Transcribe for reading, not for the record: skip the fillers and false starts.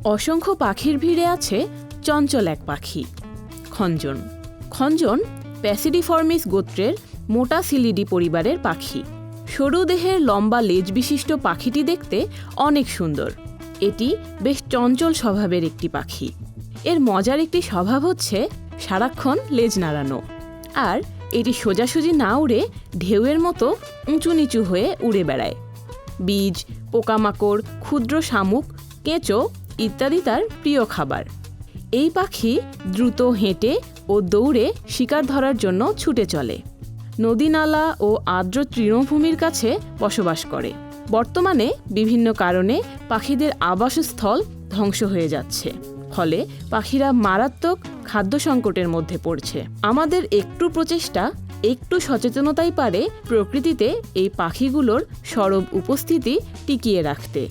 অসংখ্য পাখির ভিড়ে আছে চঞ্চল এক পাখি, খঞ্জন। খঞ্জন প্যাসিডিফর্মিস গোত্রের মোটা সিলিডি পরিবারের পাখি। সরু দেহের লম্বা লেজ বিশিষ্ট পাখিটি দেখতে অনেক সুন্দর। এটি বেশ চঞ্চল স্বভাবের একটি পাখি। এর মজার একটি স্বভাব হচ্ছে সারাক্ষণ লেজ নাড়ানো। আর এটি সোজাসুজি না উড়ে ঢেউয়ের মতো উঁচু নিচু হয়ে উড়ে বেড়ায়। বীজ, পোকামাকড়, ক্ষুদ্র শামুক, কেঁচো ইত্যাদি তার প্রিয় খাবার। এই পাখি দ্রুত হেঁটে ও দৌড়ে শিকার ধরার জন্য ছুটে চলে। নদীনালা ও আর্দ্র তৃণভূমির কাছে বসবাস করে। বর্তমানে বিভিন্ন কারণে পাখিদের আবাসস্থল ধ্বংস হয়ে যাচ্ছে, ফলে পাখিরা মারাত্মক খাদ্য সংকটের মধ্যে পড়ছে। আমাদের একটু প্রচেষ্টা, একটু সচেতনতাই পারে প্রকৃতিতে এই পাখিগুলোর সরব উপস্থিতি টিকিয়ে রাখতে।